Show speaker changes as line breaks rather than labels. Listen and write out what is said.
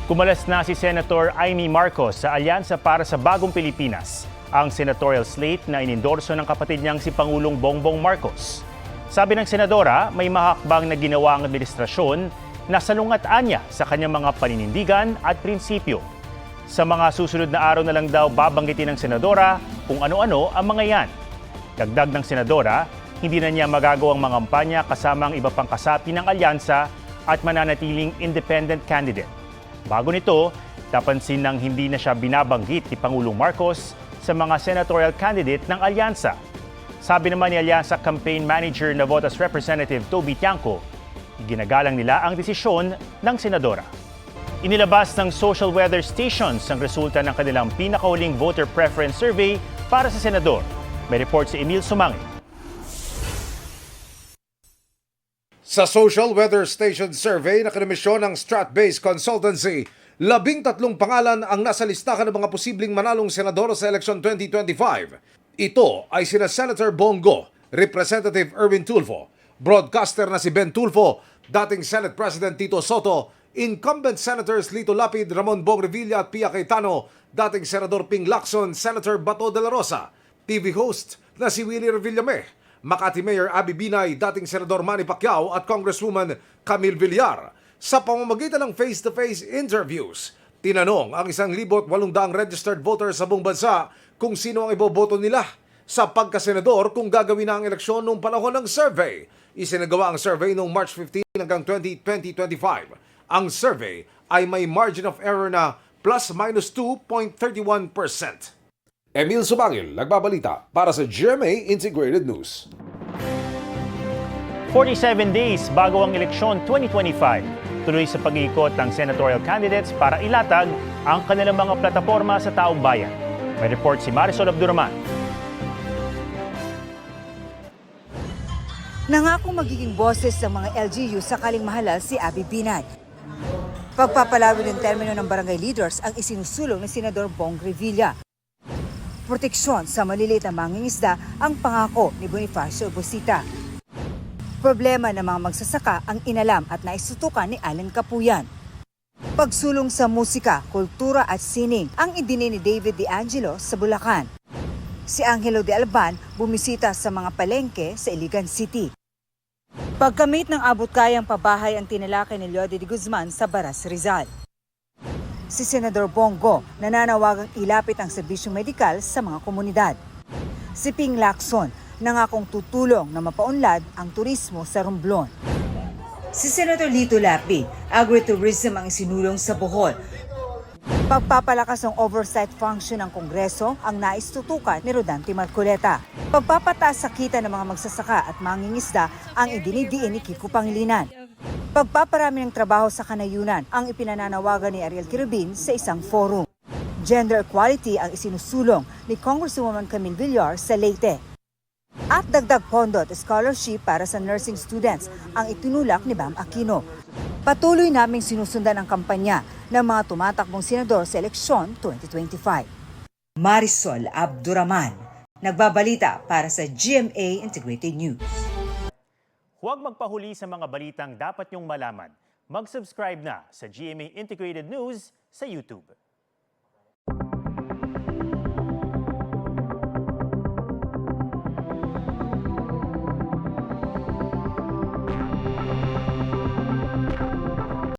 Kumalas na si Senator Amy Marcos sa Alyansa para sa Bagong Pilipinas, ang senatorial slate na inendorso ng kapatid niyang si Pangulong Bongbong Marcos. Sabi ng senadora, may mahakbang na ginawa ang administrasyon na salungat-an niya sa kanyang mga paninindigan at prinsipyo. Sa mga susunod na araw na lang daw babanggitin ng senadora kung ano-ano ang mga yan. Dagdag ng senadora, hindi na niya magagawang mangampanya kasama ang iba pang kasapi ng alyansa at mananatiling independent candidate. Bago nito, napansin nang hindi na siya binabanggit ni Pangulong Marcos sa mga senatorial candidate ng alyansa. Sabi naman ni Alyansa Campaign Manager Navotas Representative Toby Tiangco, ginagalang nila ang desisyon ng senadora. Inilabas ng social weather stations ang resulta ng kanilang pinakahuling voter preference survey para sa senador. May report si Emil Sumangit.
Sa Social Weather Station Survey na kinomisyon ng Strat-based Consultancy, 13 pangalan ang nasa listahan ng mga posibleng manalong senador sa eleksyon 2025. Ito ay sina Senator Bongo, Representative Erwin Tulfo, broadcaster na si Ben Tulfo, dating Senate President Tito Soto, incumbent Senators Lito Lapid, Ramon Bong Revilla at Pia Cayetano, dating Senador Ping Lacson, Senator Bato de la Rosa, TV host na si Willie Revillame, Makati Mayor Abby Binay, dating Senador Manny Pacquiao at Congresswoman Camille Villar. Sa pamamagitan ng face-to-face interviews, tinanong ang 1,800 registered voters sa buong bansa kung sino ang iboboto nila sa pagkasenador kung gagawin na ang eleksyon noong panahon ng survey. Isinagawa ang survey noong March 15 hanggang 2025. Ang survey ay may margin of error na plus-minus 2.31%. Emil Sumangil, nagbabalita para sa GMA Integrated News.
47 days bago ang eleksyon 2025, tuloy sa pag-iikot ng senatorial candidates para ilatag ang kanilang mga plataporma sa taong bayan. May report si Marisol Abduraman.
Nangakong magiging boses ng mga LGU sakaling mahalal si Abby Binay. Pagpapalawin ng termino ng barangay leaders ang isinusulong ni Senador Bong Revilla. Proteksyon sa maliliit na mangingisda ang pangako ni Bonifacio Busita. Problema ng mga magsasaka ang inalam at naisutukan ni Alan Capuyan. Pagsulong sa musika, kultura at sining ang idinin ni David De Angelo sa Bulacan. Si Angelo De Alban bumisita sa mga palengke sa Iligan City. Pagkamit ng abot-kayang pabahay ang tinalakay ni Leody de Guzman sa Baras, Rizal. Si Senador Bongo nananawagang ilapit ang serbisyong medikal sa mga komunidad. Si Ping Lacson nangakong tutulong na mapaunlad ang turismo sa Romblon. Si Senator Lito Lapid, agritourism ang isinulong sa Bohol. Pagpapalakas ng oversight function ng Kongreso ang naistutukan ni Rodante Marcoleta. Pagpapataas sa kita ng mga magsasaka at mangingisda ang idinidiin ni Kiko Pangilinan. Pagpaparami ng trabaho sa kanayunan ang ipinananawagan ni Ariel Quirubin sa isang forum. Gender equality ang isinusulong ni Congresswoman Camille Villar sa Leyte. At dagdag pondo at scholarship para sa nursing students ang itinulak ni Bam Aquino. Patuloy naming sinusundan ang kampanya ng mga tumatakbong senador sa eleksyon 2025. Marisol Abduraman, nagbabalita para sa GMA Integrated News.
Huwag magpahuli sa mga balitang dapat niyong malaman. Mag-subscribe na sa GMA Integrated News sa YouTube.